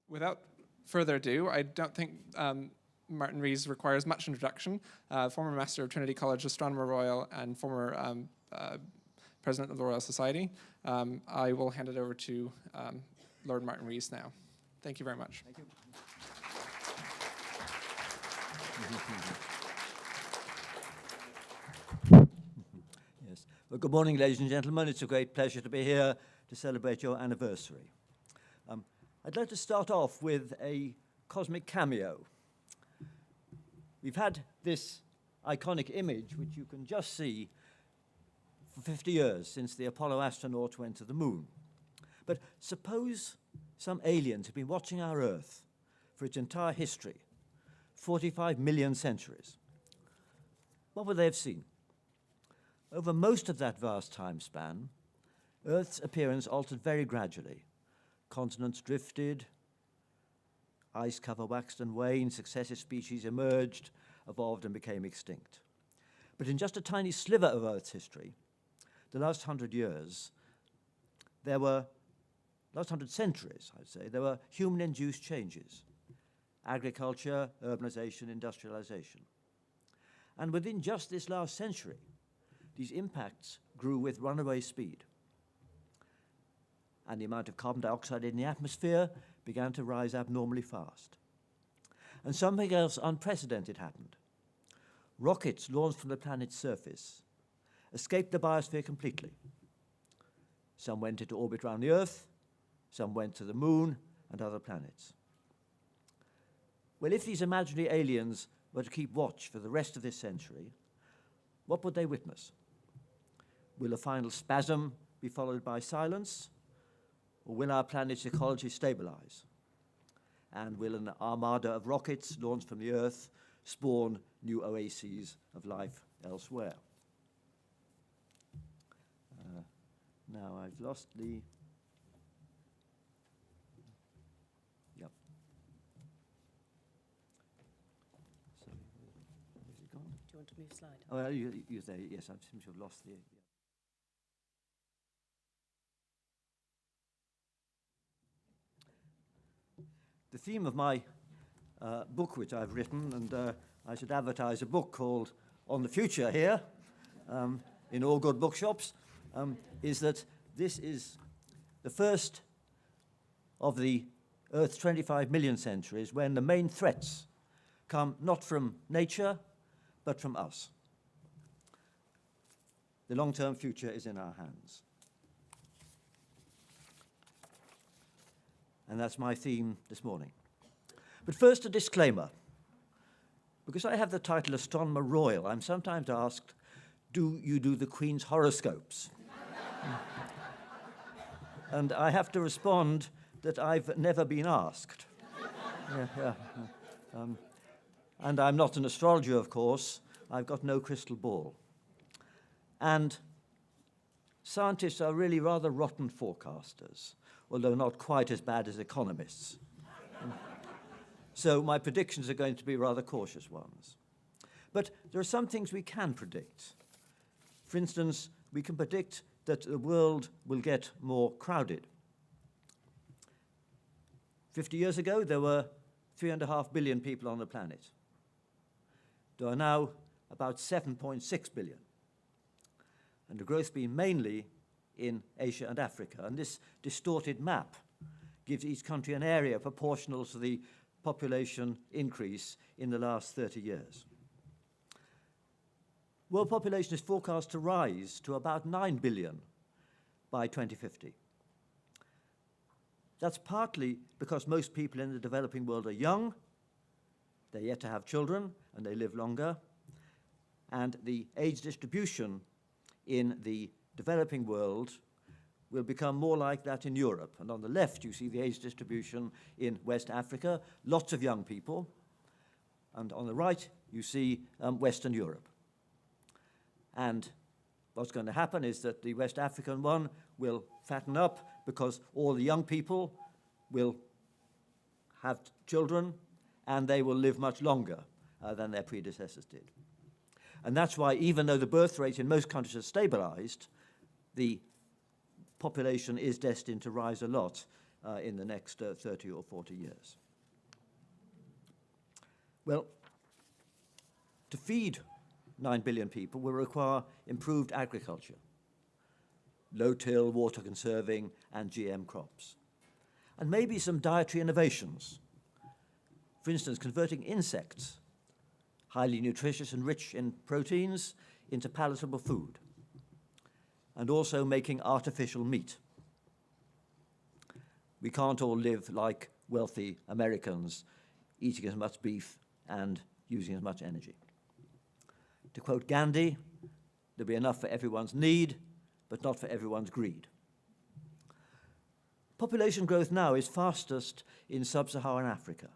Without further ado, I don't think Martin Rees requires much introduction. Former Master of Trinity College, Astronomer Royal, and former President of the Royal Society. I will hand it over to Lord Martin Rees now. Thank you very much. Thank you. Yes. Well, good morning, ladies and gentlemen. It's a great pleasure to be here to celebrate your anniversary. I'd like to start off with a cosmic cameo. We've had this iconic image, which you can just see, for 50 years since the Apollo astronauts went to the moon. But suppose some aliens have been watching our Earth for its entire history, 45 million centuries. What would they have seen? Over most of that vast time span, Earth's appearance altered very gradually. Continents drifted, ice cover waxed and waned, successive species emerged, evolved and became extinct. But in just a tiny sliver of Earth's history, the last 100 years, last 100 centuries, I'd say, there were human-induced changes. Agriculture, urbanization, industrialization. And within just this last century, these impacts grew with runaway speed. And the amount of carbon dioxide in the atmosphere began to rise abnormally fast. And something else unprecedented happened. Rockets launched from the planet's surface escaped the biosphere completely. Some went into orbit around the Earth, some went to the moon and other planets. Well, if these imaginary aliens were to keep watch for the rest of this century, what would they witness? Will a final spasm be followed by silence? Or will our planet's ecology stabilize? And will an armada of rockets launched from the Earth spawn new oases of life elsewhere? Now I've lost the... Yep. So, where's it gone? Do you want to move slide? Oh, you there. Yes, I seem to have lost the... The theme of my book, which I've written, and I should advertise a book called On the Future here, in all good bookshops, is that this is the first of the Earth's 25 million centuries when the main threats come not from nature, but from us. The long-term future is in our hands. And that's my theme this morning. But first, a disclaimer. Because I have the title Astronomer Royal, I'm sometimes asked, do you do the Queen's horoscopes? And I have to respond that I've never been asked. And I'm not an astrologer, of course. I've got no crystal ball. And scientists are really rather rotten forecasters, although not quite as bad as economists. So my predictions are going to be rather cautious ones. But there are some things we can predict. For instance, we can predict that the world will get more crowded. 50 years ago, there were 3.5 billion people on the planet. There are now about 7.6 billion. And the growth being mainly in Asia and Africa. And this distorted map gives each country an area proportional to the population increase in the last 30 years. World population is forecast to rise to about 9 billion by 2050. That's partly because most people in the developing world are young, they're yet to have children, and they live longer, and the age distribution in the developing world will become more like that in Europe. And on the left, you see the age distribution in West Africa, lots of young people. And on the right, you see Western Europe. And what's going to happen is that the West African one will fatten up because all the young people will have children and they will live much longer than their predecessors did. And that's why, even though the birth rate in most countries has stabilized, the population is destined to rise a lot in the next 30 or 40 years. Well, to feed 9 billion people will require improved agriculture, low-till, water conserving, and GM crops. And maybe some dietary innovations. For instance, converting insects, highly nutritious and rich in proteins, into palatable food. And also making artificial meat. We can't all live like wealthy Americans, eating as much beef and using as much energy. To quote Gandhi, there'll be enough for everyone's need, but not for everyone's greed. Population growth now is fastest in sub-Saharan Africa.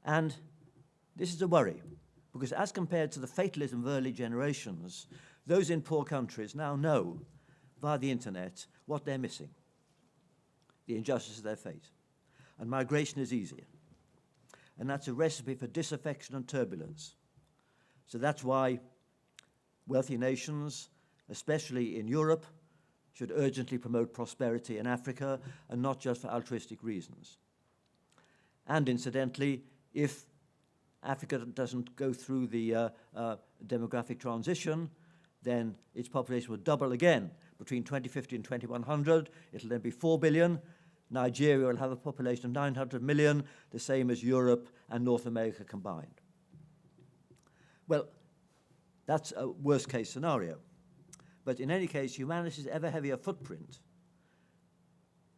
And this is a worry, because as compared to the fatalism of early generations, those in poor countries now know, via the internet, what they're missing, the injustice of their fate. And migration is easier. And that's a recipe for disaffection and turbulence. So that's why wealthy nations, especially in Europe, should urgently promote prosperity in Africa, and not just for altruistic reasons. And incidentally, if Africa doesn't go through the demographic transition, then its population will double again. Between 2050 and 2100, it'll then be 4 billion. Nigeria will have a population of 900 million, the same as Europe and North America combined. Well, that's a worst-case scenario. But in any case, humanity's ever-heavier footprint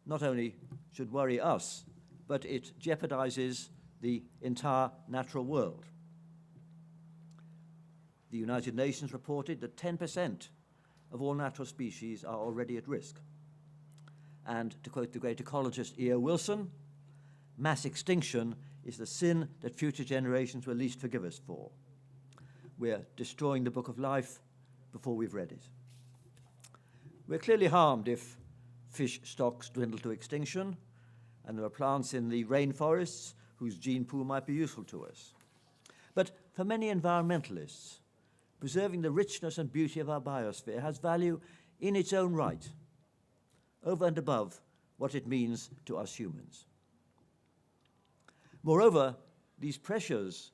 not only should worry us, but it jeopardizes the entire natural world. The United Nations reported that 10% of all natural species are already at risk. And to quote the great ecologist E.O. Wilson, mass extinction is the sin that future generations will least forgive us for. We're destroying the book of life before we've read it. We're clearly harmed if fish stocks dwindle to extinction, and there are plants in the rainforests whose gene pool might be useful to us. But for many environmentalists, preserving the richness and beauty of our biosphere has value in its own right, over and above what it means to us humans. Moreover, these pressures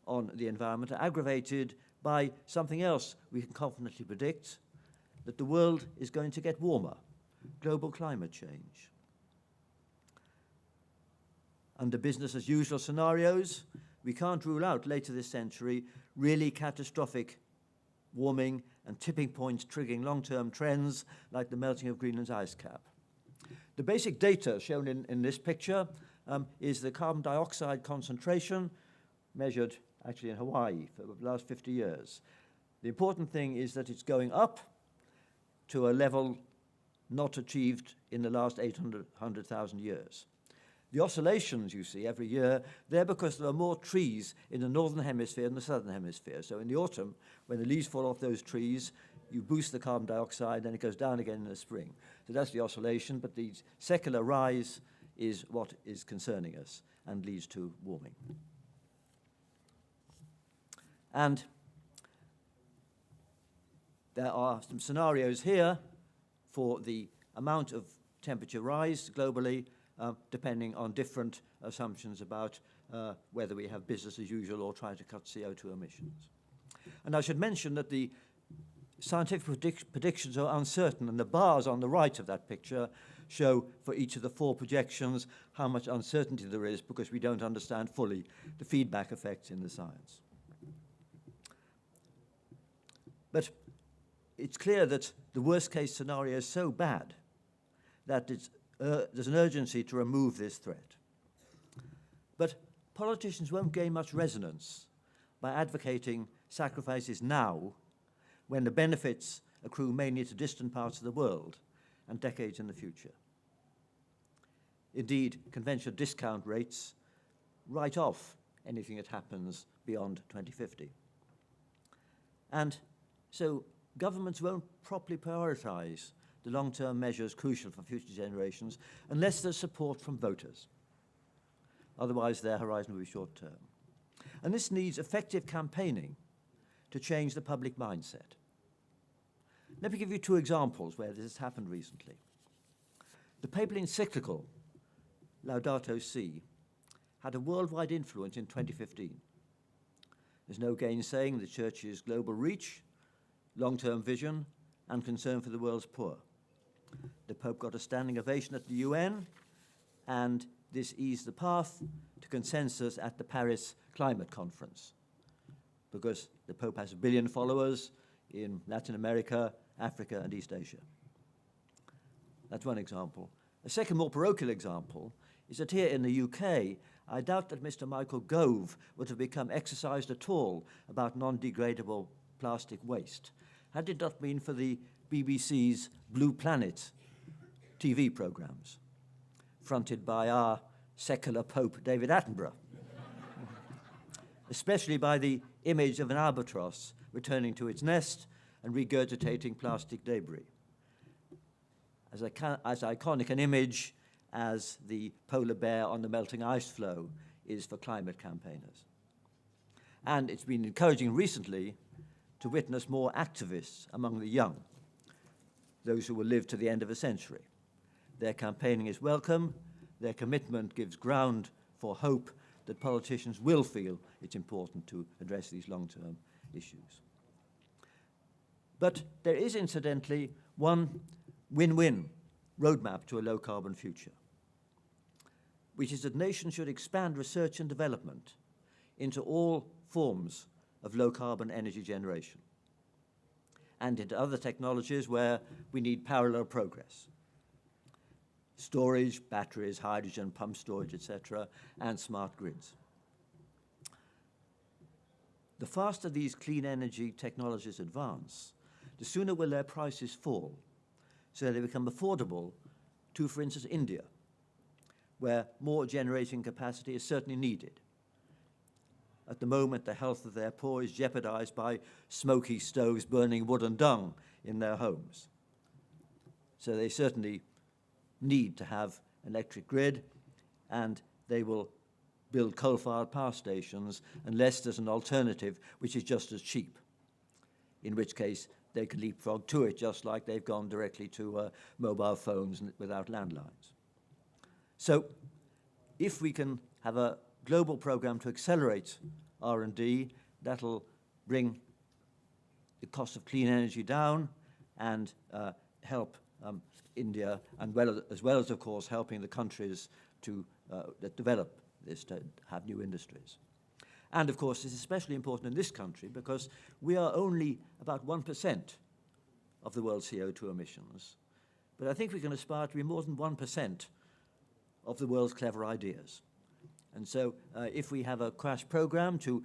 on the environment are aggravated by something else we can confidently predict, that the world is going to get warmer, global climate change. Under business as usual scenarios, we can't rule out later this century really catastrophic warming and tipping points triggering long-term trends like the melting of Greenland's ice cap. The basic data shown in this picture is the carbon dioxide concentration measured actually in Hawaii for the last 50 years. The important thing is that it's going up to a level not achieved in the last 800,000 years. The oscillations you see every year, they're because there are more trees in the northern hemisphere than the southern hemisphere. So in the autumn, when the leaves fall off those trees, you boost the carbon dioxide, then it goes down again in the spring. So that's the oscillation, but the secular rise is what is concerning us and leads to warming. And there are some scenarios here for the amount of temperature rise globally, depending on different assumptions about whether we have business as usual or try to cut CO2 emissions. And I should mention that the scientific predictions are uncertain, and the bars on the right of that picture show for each of the four projections how much uncertainty there is, because we don't understand fully the feedback effects in the science. But it's clear that the worst-case scenario is so bad that there's an urgency to remove this threat. But politicians won't gain much resonance by advocating sacrifices now, when the benefits accrue mainly to distant parts of the world and decades in the future. Indeed, conventional discount rates write off anything that happens beyond 2050. And so governments won't properly prioritize the long-term measures crucial for future generations unless there's support from voters. Otherwise, their horizon will be short-term. And this needs effective campaigning to change the public mindset. Let me give you two examples where this has happened recently. The papal encyclical, Laudato Si, had a worldwide influence in 2015. There's no gainsaying the Church's global reach, long-term vision, and concern for the world's poor. The Pope got a standing ovation at the UN, and this eased the path to consensus at the Paris Climate Conference, because the Pope has 1 billion followers in Latin America, Africa, and East Asia. That's one example. A second, more parochial example is that here in the UK, I doubt that Mr. Michael Gove would have become exercised at all about non-degradable plastic waste had it not been for the BBC's Blue Planet TV programs, fronted by our secular Pope David Attenborough, especially by the image of an albatross returning to its nest and regurgitating plastic debris. As iconic an image as the polar bear on the melting ice floe is for climate campaigners. And it's been encouraging recently to witness more activists among the young, those who will live to the end of a century. Their campaigning is welcome. Their commitment gives ground for hope that politicians will feel it's important to address these long-term issues. But there is, incidentally, one win-win roadmap to a low-carbon future, which is that nations should expand research and development into all forms of low-carbon energy generation and into other technologies where we need parallel progress. Storage, batteries, hydrogen, pump storage, etc., and smart grids. The faster these clean energy technologies advance, the sooner will their prices fall, so they become affordable to, for instance, India, where more generating capacity is certainly needed. At the moment, the health of their poor is jeopardized by smoky stoves burning wood and dung in their homes. So they certainly need to have an electric grid, and they will build coal-fired power stations unless there's an alternative which is just as cheap, in which case they can leapfrog to it, just like they've gone directly to mobile phones without landlines. So if we can have a global program to accelerate R&D, that'll bring the cost of clean energy down and help India, and as well as, of course, helping the countries to that develop this, to have new industries. And, of course, it's especially important in this country because we are only about 1% of the world's CO2 emissions. But I think we can aspire to be more than 1% of the world's clever ideas. And so if we have a crash program to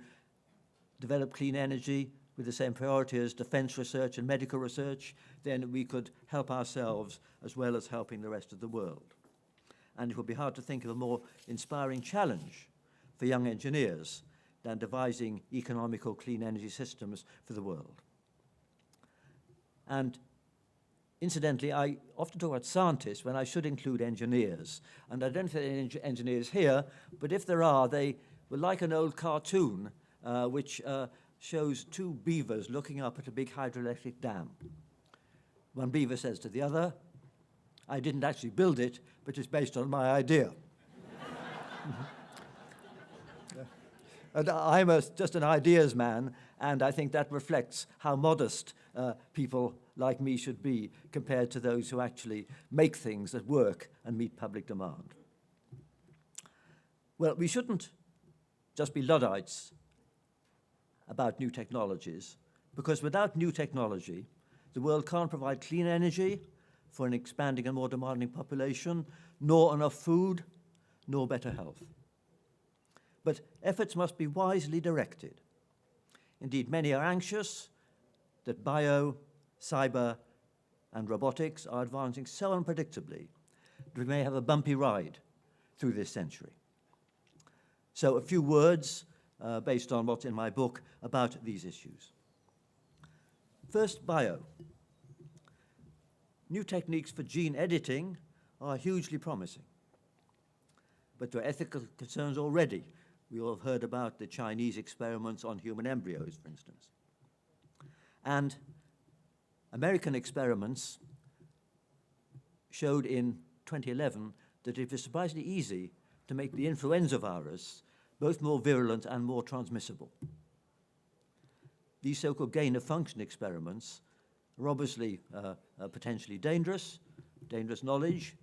develop clean energy with the same priority as defense research and medical research, then we could help ourselves as well as helping the rest of the world. And it would be hard to think of a more inspiring challenge for young engineers than devising economical clean energy systems for the world. And incidentally, I often talk about scientists when I should include engineers. And I don't think there are any engineers here, but if there are, they were like an old cartoon which shows two beavers looking up at a big hydroelectric dam. One beaver says to the other, "I didn't actually build it, but it's based on my idea." And I'm just an ideas man, and I think that reflects how modest people like me should be compared to those who actually make things that work and meet public demand. Well, we shouldn't just be Luddites about new technologies, because without new technology, the world can't provide clean energy for an expanding and more demanding population, nor enough food, nor better health. But efforts must be wisely directed. Indeed, many are anxious that bio, cyber, and robotics are advancing so unpredictably that we may have a bumpy ride through this century. So a few words based on what's in my book about these issues. First, bio. New techniques for gene editing are hugely promising. But there are ethical concerns already. We all have heard about the Chinese experiments on human embryos, for instance. And American experiments showed in 2011 that it was surprisingly easy to make the influenza virus both more virulent and more transmissible. These so-called gain-of-function experiments are obviously potentially dangerous knowledge,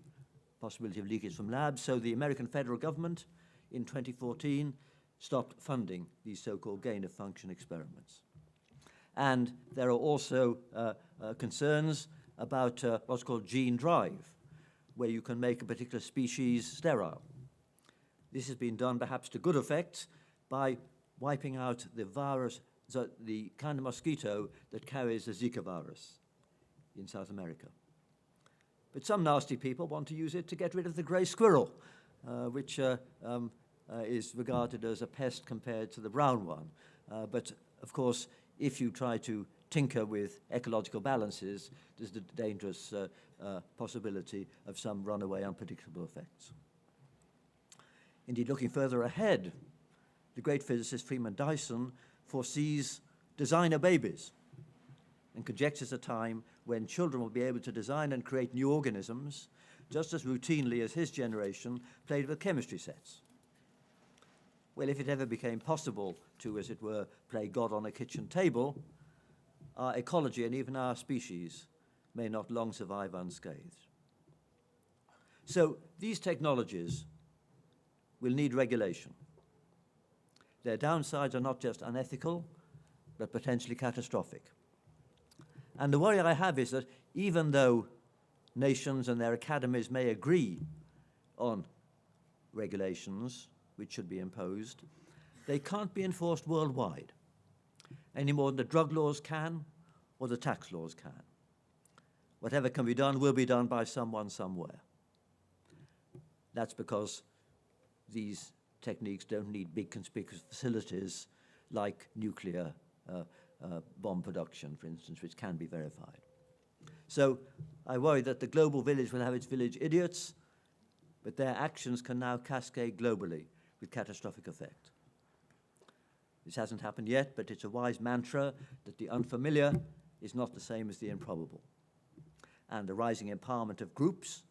possibility of leakage from labs, so the American federal government in 2014 stopped funding these so-called gain-of-function experiments. And there are also concerns about what's called gene drive, where you can make a particular species sterile. This has been done perhaps to good effect by wiping out the virus, the kind of mosquito that carries the Zika virus in South America. But some nasty people want to use it to get rid of the grey squirrel, which is regarded as a pest compared to the brown one. But of course, if you try to tinker with ecological balances, there's the dangerous possibility of some runaway unpredictable effects. Indeed, looking further ahead, the great physicist Freeman Dyson foresees designer babies and conjectures a time when children will be able to design and create new organisms just as routinely as his generation played with chemistry sets. Well, if it ever became possible to, as it were, play God on a kitchen table, our ecology and even our species may not long survive unscathed. So these technologies will need regulation. Their downsides are not just unethical, but potentially catastrophic. And the worry I have is that even though nations and their academies may agree on regulations which should be imposed, they can't be enforced worldwide, any more than the drug laws can or the tax laws can. Whatever can be done will be done by someone somewhere. That's because these techniques don't need big conspicuous facilities like nuclear bomb production, for instance, which can be verified. So I worry that the global village will have its village idiots, but their actions can now cascade globally with catastrophic effect. This hasn't happened yet, but it's a wise mantra that the unfamiliar is not the same as the improbable. And the rising empowerment of groups,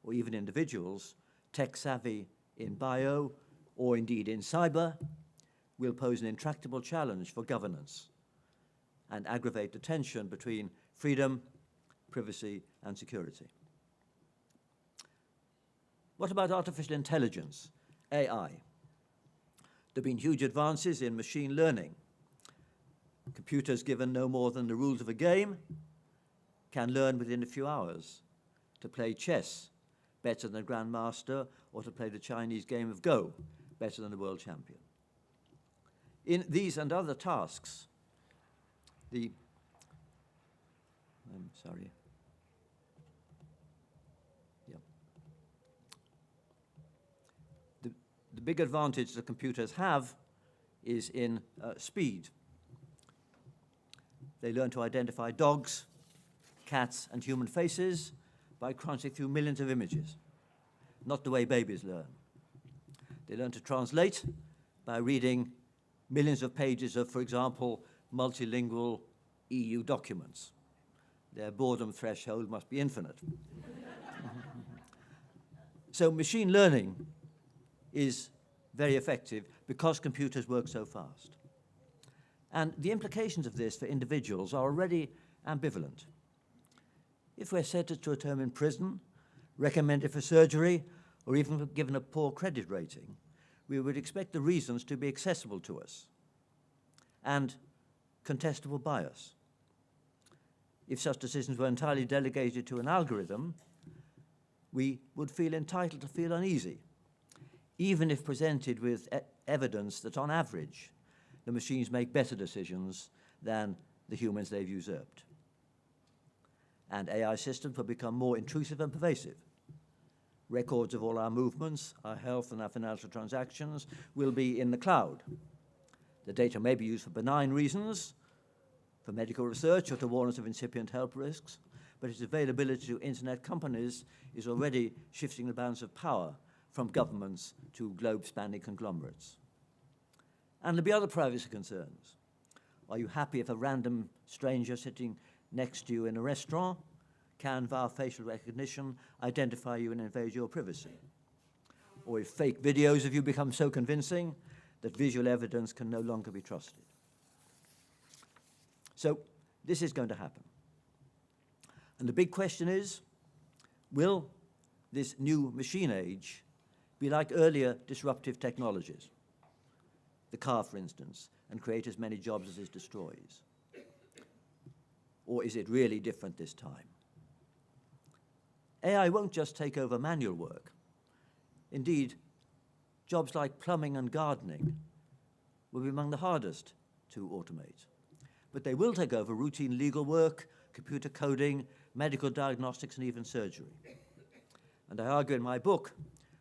or even individuals, tech-savvy in bio, or indeed in cyber, will pose an intractable challenge for governance and aggravate the tension between freedom, privacy, and security. What about artificial intelligence, AI? There have been huge advances in machine learning. Computers, given no more than the rules of a game, can learn within a few hours to play chess better than a grandmaster or to play the Chinese game of Go better than the world champion. In these and other tasks, the big advantage that computers have is in speed. They learn to identify dogs, cats, and human faces by crunching through millions of images, not the way babies learn. They learn to translate by reading millions of pages of, for example, multilingual EU documents. Their boredom threshold must be infinite. So machine learning is very effective because computers work so fast. And the implications of this for individuals are already ambivalent. If we're sentenced to a term in prison, recommended for surgery, or even given a poor credit rating, we would expect the reasons to be accessible to us and contestable by us. If such decisions were entirely delegated to an algorithm, we would feel entitled to feel uneasy, even if presented with evidence that, on average, the machines make better decisions than the humans they've usurped. And AI systems will become more intrusive and pervasive. Records of all our movements, our health, and our financial transactions will be in the cloud. The data may be used for benign reasons, for medical research or to warn us of incipient health risks, but its availability to internet companies is already shifting the balance of power from governments to globe-spanning conglomerates. And there'll be other privacy concerns. Are you happy if a random stranger sitting next to you in a restaurant can, via facial recognition, identify you and invade your privacy. Or if fake videos of you become so convincing that visual evidence can no longer be trusted. So this is going to happen. And the big question is, will this new machine age be like earlier disruptive technologies, the car, for instance, and create as many jobs as it destroys? Or is it really different this time? AI won't just take over manual work. Indeed, jobs like plumbing and gardening will be among the hardest to automate. But they will take over routine legal work, computer coding, medical diagnostics, and even surgery. And I argue in my book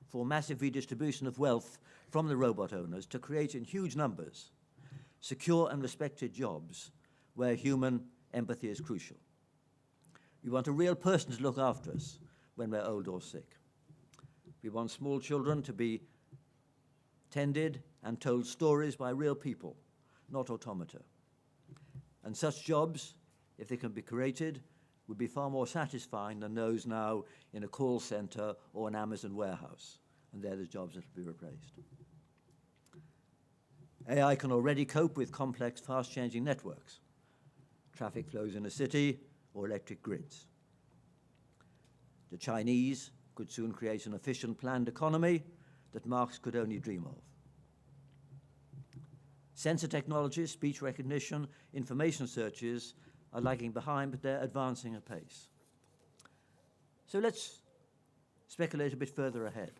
for massive redistribution of wealth from the robot owners to create in huge numbers secure and respected jobs where human empathy is crucial. We want a real person to look after us when we're old or sick. We want small children to be tended and told stories by real people, not automata. And such jobs, if they can be created, would be far more satisfying than those now in a call center or an Amazon warehouse. And they're the jobs that will be replaced. AI can already cope with complex, fast-changing networks, traffic flows in a city, or electric grids. The Chinese could soon create an efficient, planned economy that Marx could only dream of. Sensor technologies, speech recognition, information searches are lagging behind, but they're advancing apace. So let's speculate a bit further ahead.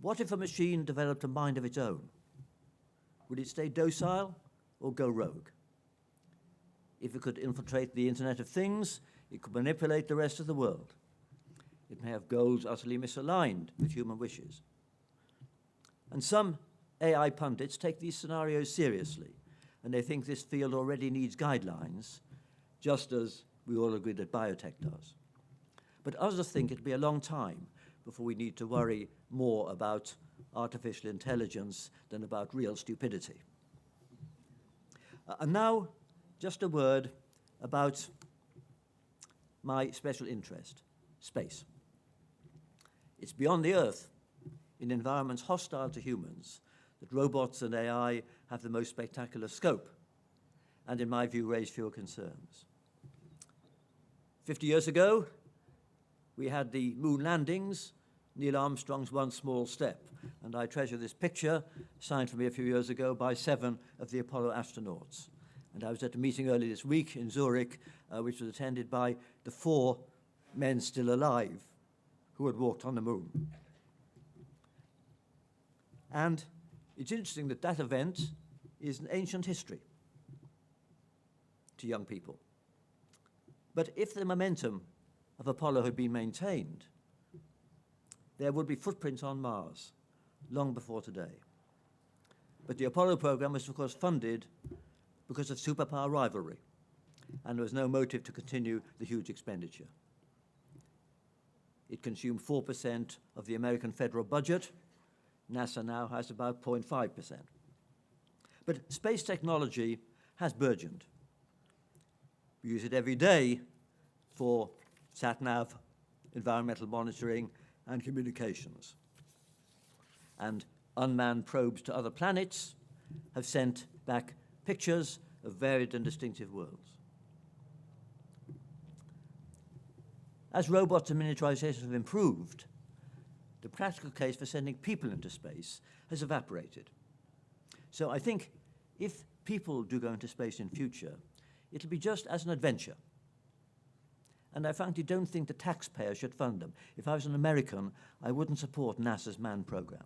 What if a machine developed a mind of its own? Would it stay docile or go rogue? If it could infiltrate the Internet of Things, it could manipulate the rest of the world. It may have goals utterly misaligned with human wishes. And some AI pundits take these scenarios seriously, and they think this field already needs guidelines, just as we all agree that biotech does. But others think it'll be a long time before we need to worry more about artificial intelligence than about real stupidity. And now, just a word about my special interest, space. It's beyond the Earth, in environments hostile to humans, that robots and AI have the most spectacular scope, and in my view, raise fewer concerns. 50 years ago, we had the moon landings, Neil Armstrong's one small step, and I treasure this picture, signed for me a few years ago by 7 of the Apollo astronauts. And I was at a meeting earlier this week in Zurich, which was attended by the 4 men still alive who had walked on the moon. And it's interesting that that event is an ancient history to young people. But if the momentum of Apollo had been maintained, there would be footprints on Mars long before today. But the Apollo program was, of course, funded because of superpower rivalry, and there was no motive to continue the huge expenditure. It consumed 4% of the American federal budget. NASA now has about 0.5%. But space technology has burgeoned. We use it every day for sat-nav, environmental monitoring, and communications. And unmanned probes to other planets have sent back pictures of varied and distinctive worlds. As robots and miniaturization have improved, the practical case for sending people into space has evaporated. So I think if people do go into space in future, it'll be just as an adventure. And I frankly don't think the taxpayer should fund them. If I was an American, I wouldn't support NASA's manned program.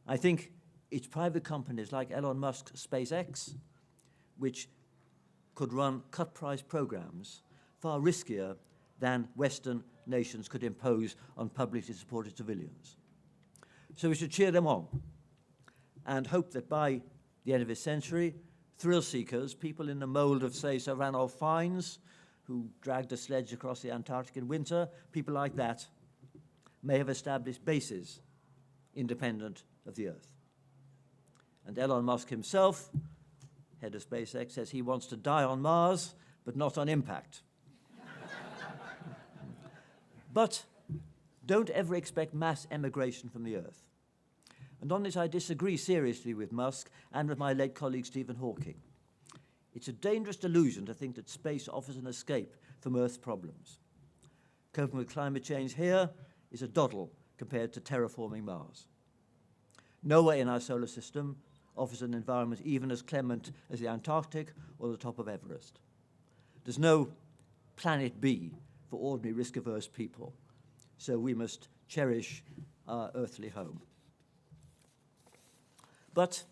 I think it's private companies like Elon Musk's SpaceX, which could run cut-price programs far riskier than Western nations could impose on publicly supported civilians. So we should cheer them on and hope that by the end of this century, thrill seekers, people in the mold of, say, Sir Ranulph Fiennes, who dragged a sledge across the Antarctic in winter, people like that, may have established bases independent of the Earth. And Elon Musk himself, head of SpaceX, says he wants to die on Mars, but not on impact. But don't ever expect mass emigration from the Earth. And on this I disagree seriously with Musk and with my late colleague Stephen Hawking. It's a dangerous delusion to think that space offers an escape from Earth's problems. Coping with climate change here is a doddle compared to terraforming Mars. Nowhere in our solar system offers an environment even as clement as the Antarctic or the top of Everest. There's no planet B for ordinary risk-averse people, so we must cherish our earthly home. But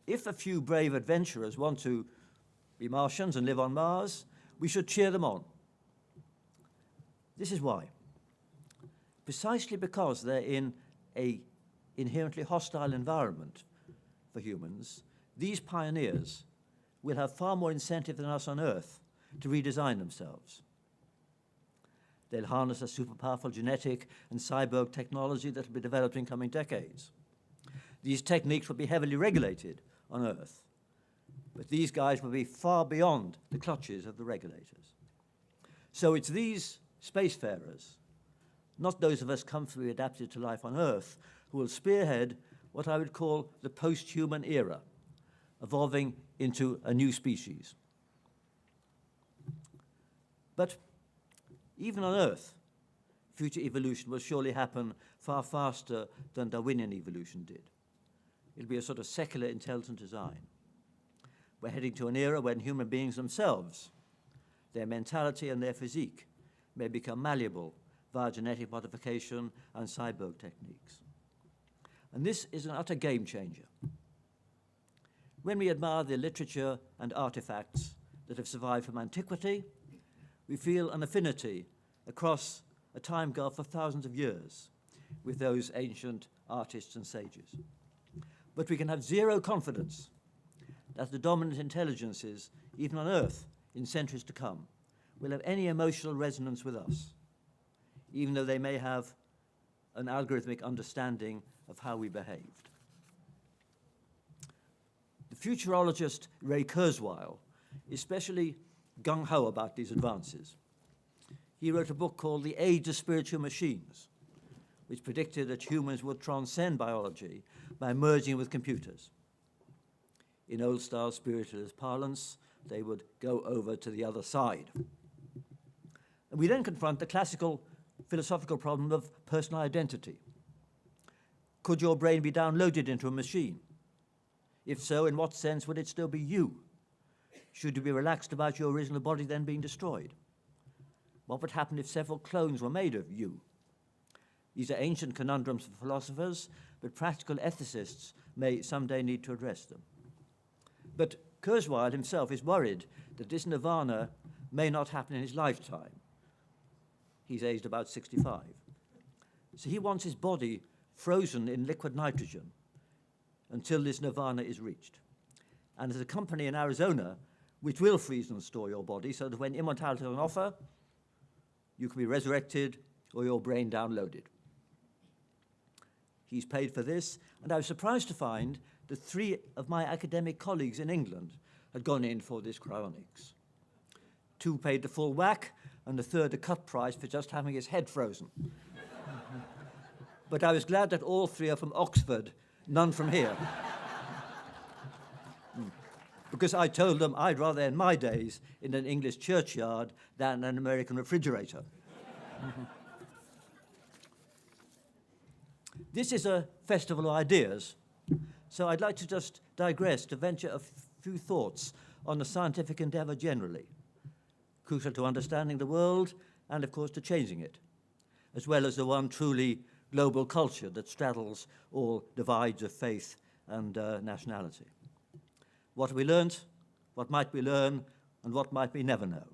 if a few brave adventurers want to be Martians and live on Mars, we should cheer them on. This is why. Precisely because they're in an inherently hostile environment for humans, these pioneers will have far more incentive than us on Earth to redesign themselves. They'll harness a super powerful genetic and cyborg technology that will be developed in coming decades. These techniques will be heavily regulated on Earth, but these guys will be far beyond the clutches of the regulators. So it's these spacefarers, not those of us comfortably adapted to life on Earth, who will spearhead what I would call the post-human era, evolving into a new species. But even on Earth, future evolution will surely happen far faster than Darwinian evolution did. It'll be a sort of secular intelligent design. We're heading to an era when human beings themselves, their mentality and their physique, may become malleable via genetic modification and cyborg techniques. And this is an utter game changer. When we admire the literature and artifacts that have survived from antiquity, we feel an affinity across a time gulf of thousands of years with those ancient artists and sages. But we can have zero confidence that the dominant intelligences, even on Earth, in centuries to come, will have any emotional resonance with us, even though they may have an algorithmic understanding of how we behaved. The futurologist Ray Kurzweil is especially gung-ho about these advances. He wrote a book called The Age of Spiritual Machines, which predicted that humans would transcend biology by merging with computers. In old-style spiritualist parlance, they would go over to the other side. And we then confront the classical philosophical problem of personal identity. Could your brain be downloaded into a machine? If so, in what sense would it still be you? Should you be relaxed about your original body then being destroyed? What would happen if several clones were made of you? These are ancient conundrums for philosophers, but practical ethicists may someday need to address them. But Kurzweil himself is worried that this nirvana may not happen in his lifetime. He's aged about 65. So he wants his body frozen in liquid nitrogen until this nirvana is reached. And there's a company in Arizona which will freeze and store your body so that when immortality is on offer, you can be resurrected or your brain downloaded. He's paid for this, and I was surprised to find that 3 of my academic colleagues in England had gone in for this cryonics. 2 paid the full whack, and the third a cut price for just having his head frozen. But I was glad that all 3 are from Oxford, none from here. Because I told them I'd rather end my days in an English churchyard than an American refrigerator. This is a festival of ideas, so I'd like to just digress to venture a few thoughts on the scientific endeavor generally, crucial to understanding the world and, of course, to changing it, as well as the one truly global culture that straddles all divides of faith and nationality. What have we learnt? What might we learn? And what might we never know?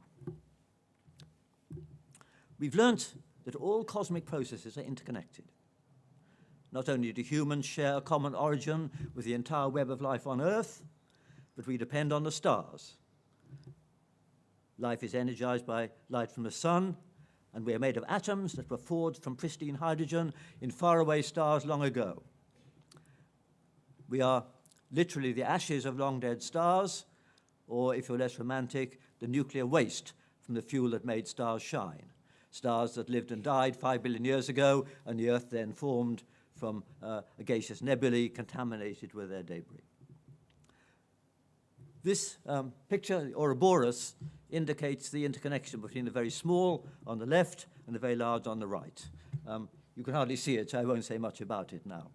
We've learnt that all cosmic processes are interconnected. Not only do humans share a common origin with the entire web of life on Earth, but we depend on the stars. Life is energized by light from the sun, and we are made of atoms that were forged from pristine hydrogen in faraway stars long ago. We are literally the ashes of long-dead stars, or if you're less romantic, the nuclear waste from the fuel that made stars shine. stars that lived and died 5 billion years ago, and the Earth then formed from a gaseous nebulae contaminated with their debris. This picture, the Ouroboros, indicates the interconnection between the very small on the left and the very large on the right. You can hardly see it, so I won't say much about it now.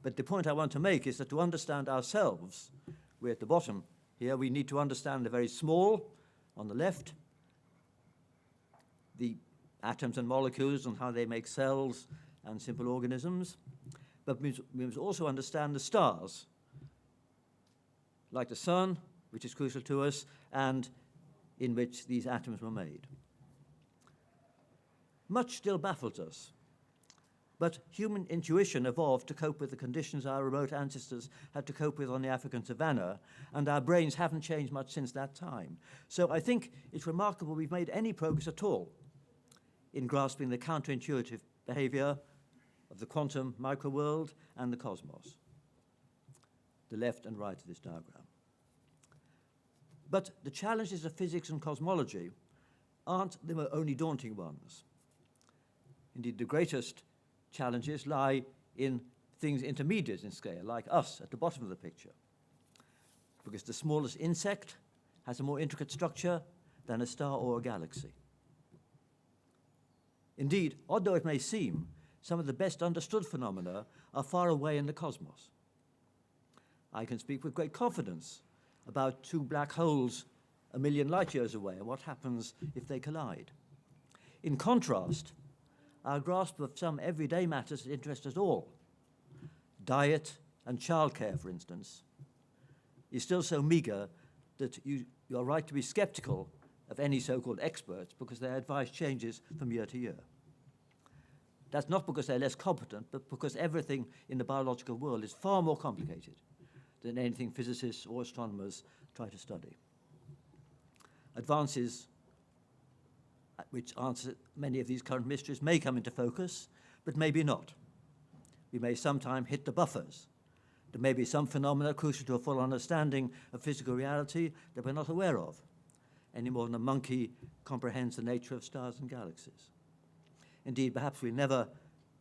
But the point I want to make is that to understand ourselves, we're at the bottom here, we need to understand the very small on the left, the atoms and molecules and how they make cells and simple organisms. But we must also understand the stars, like the sun, which is crucial to us, and in which these atoms were made. Much still baffles us, but human intuition evolved to cope with the conditions our remote ancestors had to cope with on the African savanna, and our brains haven't changed much since that time. So I think it's remarkable we've made any progress at all in grasping the counterintuitive behavior of the quantum microworld and the cosmos, the left and right of this diagram. But the challenges of physics and cosmology aren't the only daunting ones. Indeed, the greatest challenges lie in things intermediate in scale, like us at the bottom of the picture, because the smallest insect has a more intricate structure than a star or a galaxy. Indeed, odd though it may seem, some of the best understood phenomena are far away in the cosmos. I can speak with great confidence about two black holes a million light years away and what happens if they collide. In contrast, our grasp of some everyday matters that interest us all, diet and childcare, for instance, is still so meager that you are right to be skeptical of any so-called experts because their advice changes from year to year. That's not because they're less competent, but because everything in the biological world is far more complicated than anything physicists or astronomers try to study. Advances which answer many of these current mysteries may come into focus, but maybe not. We may sometime hit the buffers. There may be some phenomena crucial to a full understanding of physical reality that we're not aware of, any more than a monkey comprehends the nature of stars and galaxies. Indeed, perhaps we'll never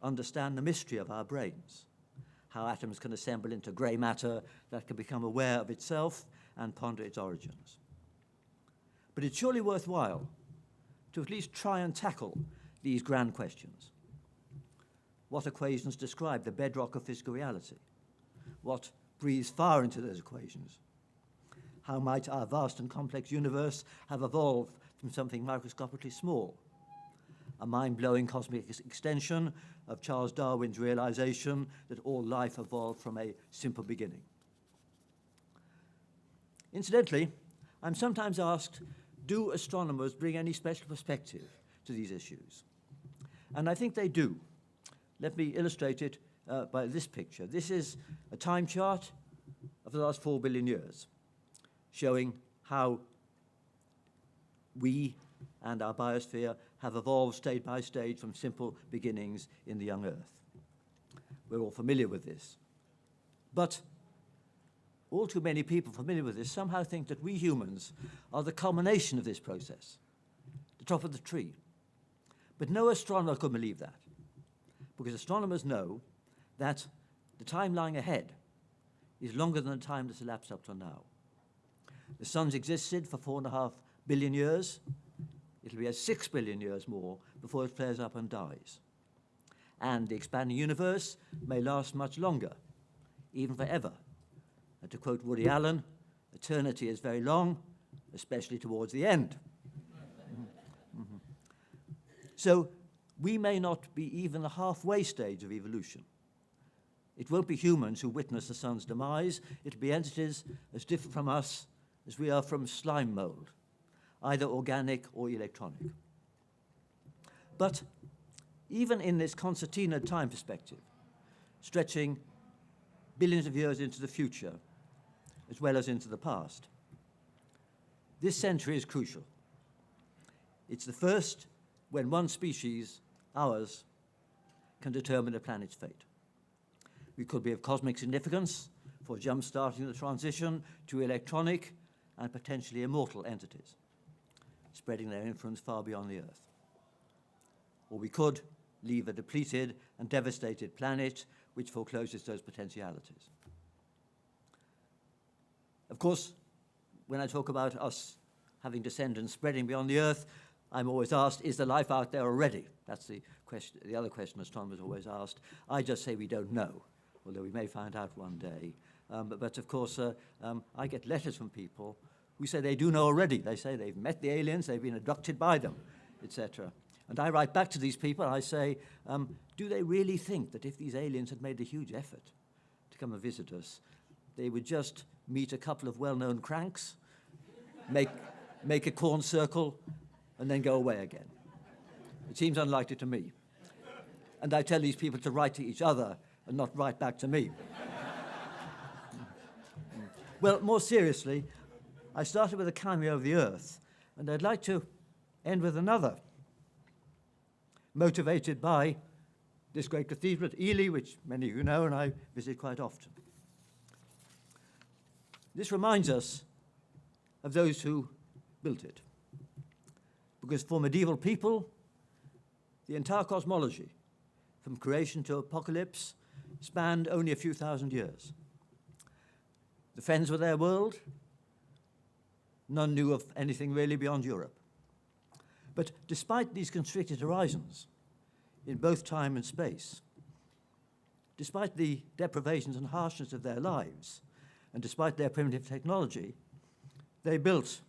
understand the mystery of our brains, how atoms can assemble into grey matter that can become aware of itself and ponder its origins. But it's surely worthwhile to at least try and tackle these grand questions. What equations describe the bedrock of physical reality? What breathes fire into those equations? How might our vast and complex universe have evolved from something microscopically small? A mind-blowing cosmic extension of Charles Darwin's realization that all life evolved from a simple beginning. Incidentally, I'm sometimes asked, do astronomers bring any special perspective to these issues? And I think they do. Let me illustrate it by this picture. This is a time chart of the last 4 billion years, showing how we and our biosphere have evolved stage by stage from simple beginnings in the young Earth. We're all familiar with this. But all too many people familiar with this somehow think that we humans are the culmination of this process, the top of the tree. But no astronomer could believe that, because astronomers know that the time lying ahead is longer than the time that's elapsed up till now. The sun's existed for 4.5 billion years. It'll be 6 billion years more before it flares up and dies. And the expanding universe may last much longer, even forever. And to quote Woody Allen, eternity is very long, especially towards the end. So we may not be even the halfway stage of evolution. It won't be humans who witness the sun's demise. It'll be entities as different from us as we are from slime mold, either organic or electronic. But even in this concertina time perspective, stretching billions of years into the future, as well as into the past, this century is crucial. It's the first when one species, ours, can determine a planet's fate. We could be of cosmic significance for jump-starting the transition to electronic and potentially immortal entities, spreading their influence far beyond the Earth. or we could leave a depleted and devastated planet which forecloses those potentialities. Of course, when I talk about us having descendants spreading beyond the Earth, I'm always asked, is there life out there already? That's the question, the other question astronomers always asked. I just say we don't know, although we may find out one day. But of course, I get letters from people who say they do know already. They say they've met the aliens, they've been abducted by them, etc. And I write back to these people, I say, do they really think that if these aliens had made a huge effort to come and visit us, they would just meet a couple of well-known cranks, make a corn circle, and then go away again? It seems unlikely to me. And I tell these people to write to each other and not write back to me. Well, more seriously, I started with a cameo of the Earth, and I'd like to end with another, motivated by this great cathedral at Ely, which many of you know and I visit quite often. This reminds us of those who built it, because for medieval people, the entire cosmology, from creation to apocalypse, spanned only a few thousand years. The Fens were their world. None knew of anything really beyond Europe. But despite these constricted horizons, in both time and space, despite the deprivations and harshness of their lives, and despite their primitive technology, they built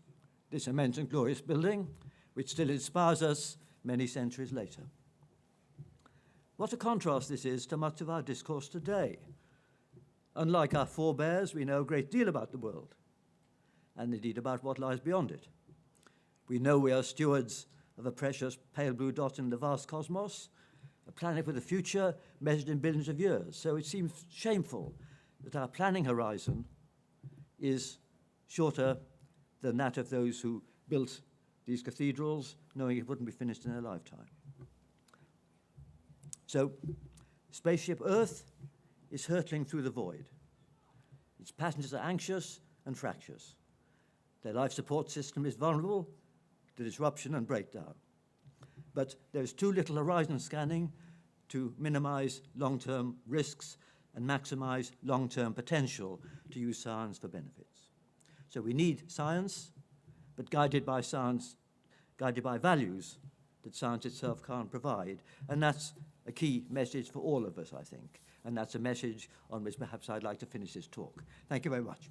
this immense and glorious building, which still inspires us many centuries later. What a contrast this is to much of our discourse today. Unlike our forebears, we know a great deal about the world, and indeed about what lies beyond it. We know we are stewards of a precious pale blue dot in the vast cosmos, a planet with a future measured in billions of years. So it seems shameful that our planning horizon is shorter than that of those who built these cathedrals, knowing it wouldn't be finished in their lifetime. So, spaceship Earth is hurtling through the void. Its passengers are anxious and fractious. Their life support system is vulnerable to disruption and breakdown. But there is too little horizon scanning to minimize long-term risks and maximize long-term potential to use science for benefits. So we need science, but guided by science, guided by values that science itself can't provide. And that's a key message for all of us, I think. And that's a message on which perhaps I'd like to finish this talk. Thank you very much.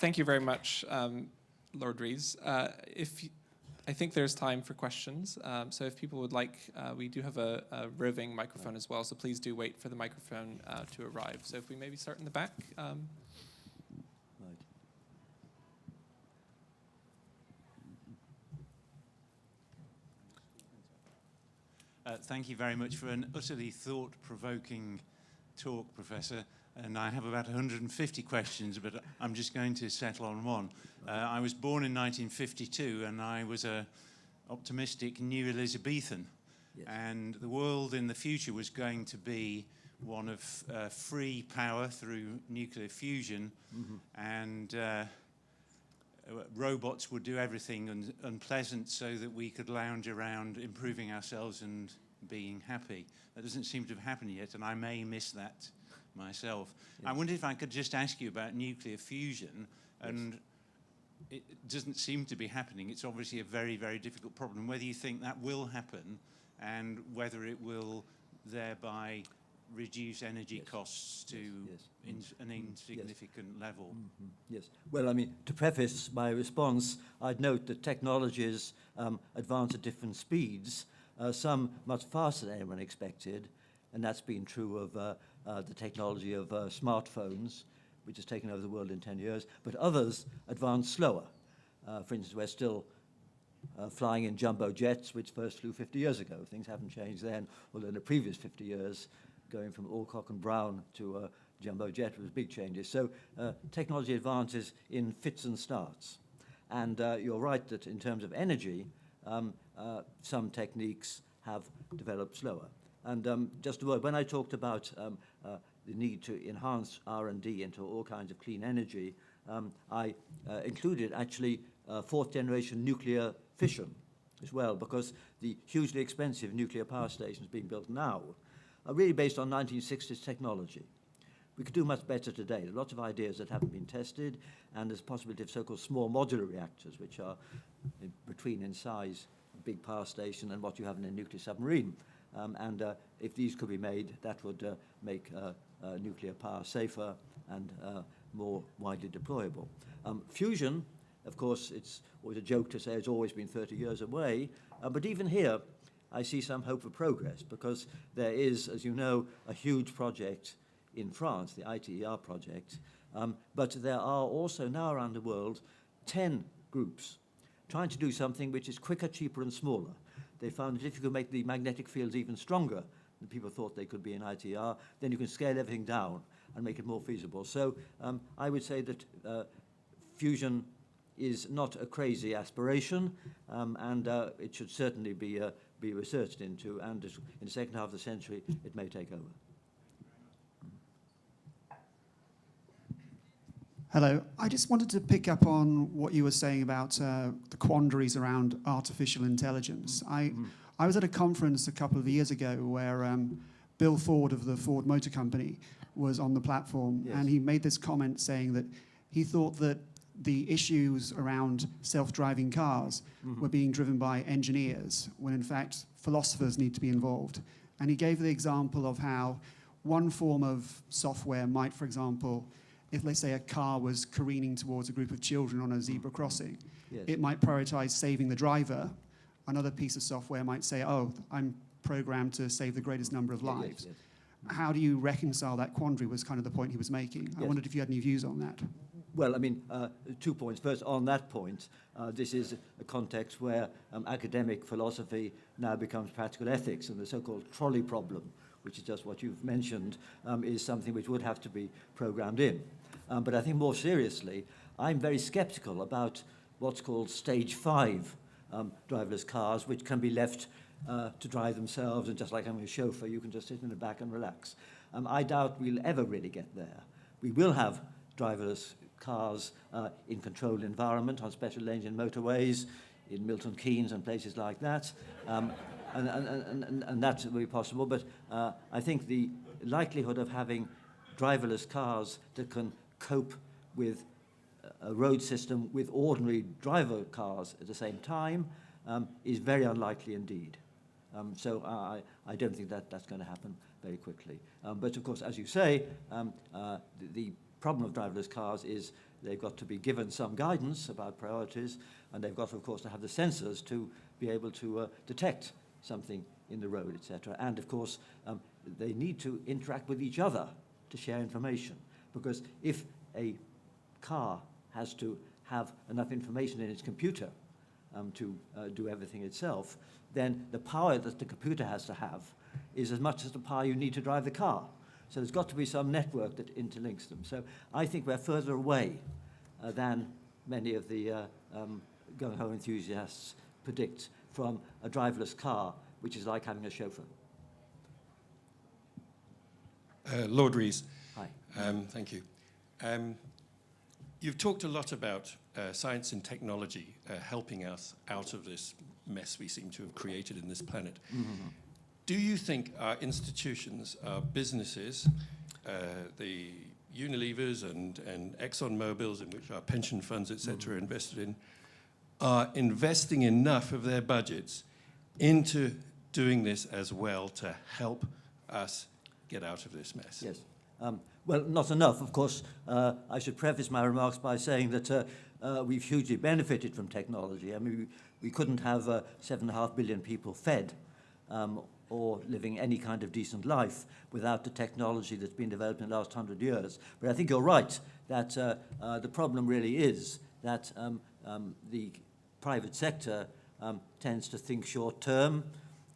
Thank you very much, Lord Rees. I think there's time for questions, so if people would like, we do have a roving microphone as well, so please do wait for the microphone to arrive. So if we maybe start in the back. Thank you very much for an utterly thought-provoking talk, Professor. And I have about 150 questions, but I'm just going to settle on one. I was born in 1952, and I was an optimistic New Elizabethan. Yes. And the world in the future was going to be one of free power through nuclear fusion, and robots would do everything unpleasant so that we could lounge around improving ourselves and being happy. That doesn't seem to have happened yet, and I may miss that myself. Yes. I wonder if I could just ask you about nuclear fusion, and it doesn't seem to be happening. It's obviously a very, very difficult problem. Whether you think that will happen, and whether it will thereby reduce energy costs to an insignificant level. Yes. Well, I mean, to preface my response, I'd note that technologies advance at different speeds, some much faster than anyone expected, and that's been true of the technology of smartphones, which has taken over the world in 10 years, but others advance slower. For instance, we're still flying in jumbo jets, which first flew 50 years ago. Things haven't changed then, although in the previous 50 years, going from Alcock and Brown to a jumbo jet was big changes. So technology advances in fits and starts. And you're right that in terms of energy, some techniques have developed slower. And just a word, when I talked about the need to enhance R&D into all kinds of clean energy, I included actually fourth-generation nuclear fission as well, because the hugely expensive nuclear power stations being built now are really based on 1960s technology. We could do much better today. There are lots of ideas that haven't been tested, and there's a possibility of so-called small modular reactors, which are between in size a big power station and what you have in a nuclear submarine. If these could be made, that would make nuclear power safer and more widely deployable. Fusion, of course, it's always a joke to say it's always been 30 years away, but even here, I see some hope for progress, because there is, as you know, a huge project in France, the ITER project, but there are also now around the world 10 groups trying to do something which is quicker, cheaper, and smaller. They found that if you could make the magnetic fields even stronger than people thought they could be in ITER, then you can scale everything down and make it more feasible. So I would say that fusion is not a crazy aspiration, and it should certainly be researched into, and in the second half of the century, it may take over. Hello. I just wanted to pick up on what you were saying about the quandaries around artificial intelligence. I was at a conference a couple of years ago where Bill Ford of the Ford Motor Company was on the platform, yes. and he made this comment saying that he thought that the issues around self-driving cars were being driven by engineers, when in fact philosophers need to be involved. And he gave the example of how one form of software might, for example, if, let's say, a car was careening towards a group of children on a zebra crossing, Yes. it might prioritize saving the driver. Another piece of software might say, oh, I'm programmed to save the greatest number of lives. Yes. How do you reconcile that quandary was kind of the point he was making. I Yes. wondered if you had any views on that. Well, I mean, 2 points. First, on that point, this is a context where academic philosophy now becomes practical ethics, and the so-called trolley problem, which is just what you've mentioned, is something which would have to be programmed in. But I think more seriously, I'm very skeptical about what's called stage 5 driverless cars, which can be left to drive themselves, and just like having a chauffeur, you can just sit in the back and relax. I doubt we'll ever really get there. We will have driverless cars in controlled environment on special lanes in motorways, in Milton Keynes and places like that, and that will be possible. But I think the likelihood of having driverless cars that can cope with a road system with ordinary driver cars at the same time is very unlikely indeed. So I don't think that's going to happen very quickly. But of course, as you say, the problem of driverless cars is they've got to be given some guidance about priorities, and they've got, of course, to have the sensors to be able to detect something in the road, etc. And of course, they need to interact with each other to share information, because if a car has to have enough information in its computer to do everything itself, then the power that the computer has to have is as much as the power you need to drive the car. So there's got to be some network that interlinks them. So I think we're further away than many of the gung-ho enthusiasts predict from a driverless car, which is like having a chauffeur. Lord Rees. Hi. Thank you. You've talked a lot about science and technology helping us out of this mess we seem to have created in this planet. Mm-hmm. Do you think our institutions, our businesses, the Unilevers and Exxon Mobils, in which our pension funds, etc., are invested in, are investing enough of their budgets into doing this as well to help us get out of this mess? Yes. Well, not enough, of course. I should preface my remarks by saying that we've hugely benefited from technology. I mean, we couldn't have 7.5 billion people fed or living any kind of decent life without the technology that's been developed in the last 100 years. But I think you're right that the problem really is that the private sector tends to think short-term,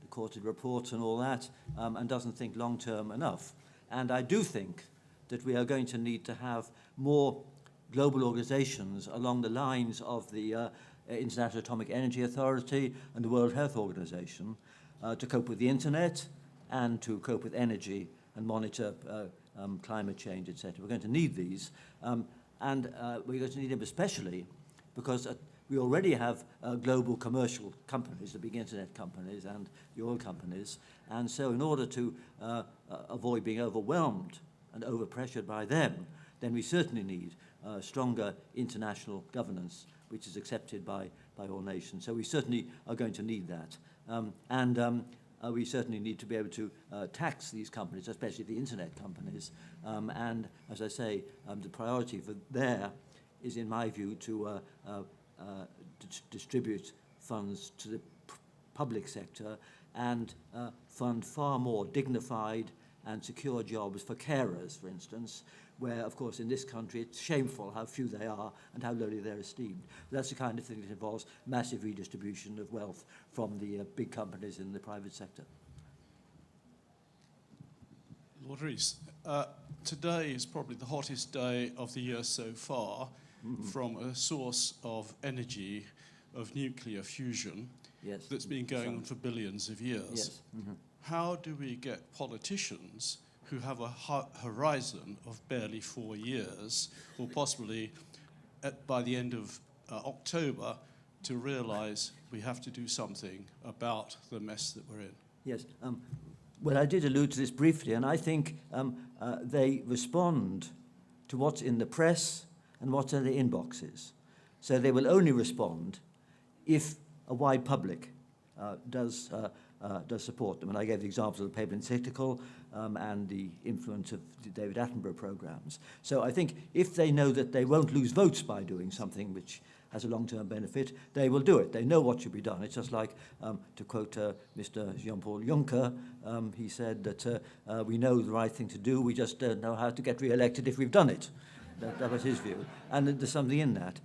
the quarterly reports and all that, and doesn't think long-term enough. And I do think that we are going to need to have more global organizations along the lines of the International Atomic Energy Authority and the World Health Organization, to cope with the internet and to cope with energy and monitor climate change, etc. We're going to need these, and we're going to need them especially because we already have global commercial companies, the big internet companies and the oil companies, and so in order to avoid being overwhelmed and overpressured by them, then we certainly need stronger international governance, which is accepted by all nations. So we certainly are going to need that. We certainly need to be able to tax these companies, especially the internet companies. And as I say, the priority for there is, in my view, to distribute funds to the public sector and fund far more dignified and secure jobs for carers, for instance, where, of course, in this country, it's shameful how few they are and how lowly they're esteemed. That's the kind of thing that involves massive redistribution of wealth from the big companies in the private sector. Lord Rees, today is probably the hottest day of the year so far from a source of energy, of nuclear fusion, Yes. that's been going on for billions of years. Yes. How do we get politicians who have a horizon of barely 4 years, or possibly by the end of October, to realise we have to do something about the mess that we're in? Yes. Well, I did allude to this briefly, and I think they respond to what's in the press and what's in the inboxes. So they will only respond if a wide public does support them. And I gave the examples of the paper encyclical and the influence of the David Attenborough programs. So I think if they know that they won't lose votes by doing something which has a long-term benefit, they will do it. They know what should be done. It's just like, to quote Mr. Jean-Paul Juncker, he said that we know the right thing to do, we just don't know how to get re-elected if we've done it. That was his view. And there's something in that.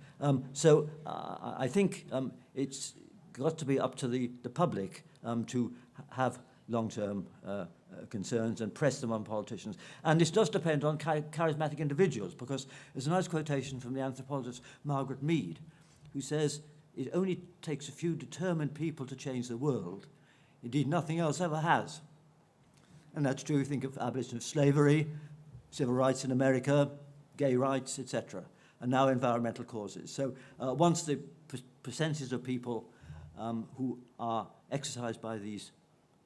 So I think it's got to be up to the public to have long-term concerns and press them on politicians. And this does depend on charismatic individuals, because there's a nice quotation from the anthropologist Margaret Mead, who says, "It only takes a few determined people to change the world. Indeed, nothing else ever has." And that's true if you think of abolition of slavery, civil rights in America, gay rights, etc., and now environmental causes. So once the percentage of people who are exercised by these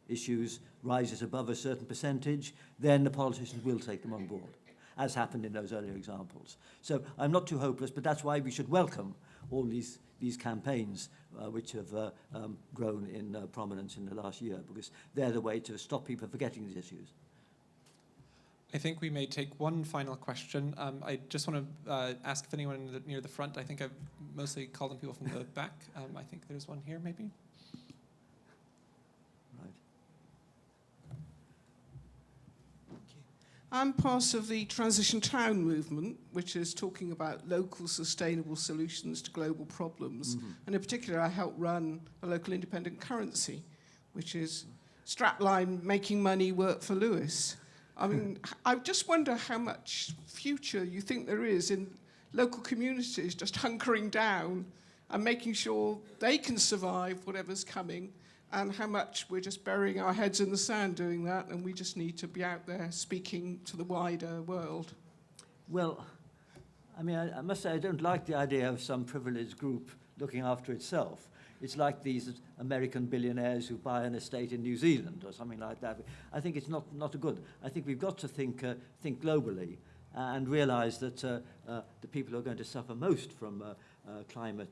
issues rises above a certain percentage, then the politicians will take them on board, as happened in those earlier examples. So I'm not too hopeless, but that's why we should welcome all these campaigns which have grown in prominence in the last year, because they're the way to stop people forgetting these issues. I think we may take one final question. I just want to ask if anyone near the front, I think I've mostly called on people from the back. I think there's one here, maybe. Right. I'm part of the Transition Town movement, which is talking about local sustainable solutions to global problems. And in particular, I help run a local independent currency, which is strapline making money work for Lewis. I mean, I just wonder how much future you think there is in local communities just hunkering down and making sure they can survive whatever's coming, and how much we're just burying our heads in the sand doing that, and we just need to be out there speaking to the wider world. Well, I mean, I must say I don't like the idea of some privileged group looking after itself. It's like these American billionaires who buy an estate in New Zealand or something like that. I think it's not a good. I think we've got to think globally and realize that the people who are going to suffer most from climate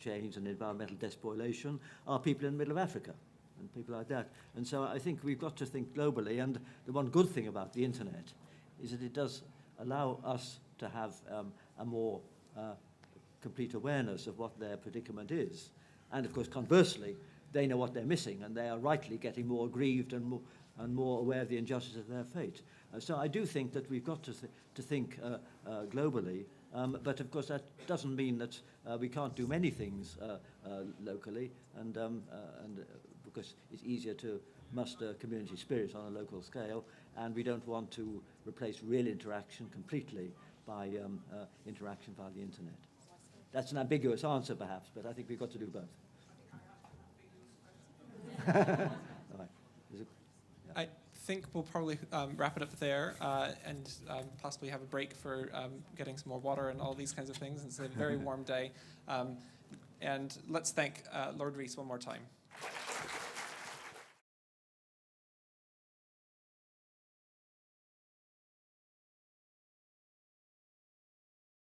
change and environmental despoilation are people in the middle of Africa and people like that. And so I think we've got to think globally. And the one good thing about the internet is that it does allow us to have a more complete awareness of what their predicament is. And of course, conversely, they know what they're missing, and they are rightly getting more aggrieved and more aware of the injustice of their fate. So I do think that we've got to think globally, but of course that doesn't mean that we can't do many things locally, and because it's easier to muster community spirit on a local scale, and we don't want to replace real interaction completely by interaction via the internet. That's an ambiguous answer, perhaps, but I think we've got to do both. I think we'll probably wrap it up there and possibly have a break for getting some more water and all these kinds of things. It's a very warm day. And let's thank Lord Rees one more time.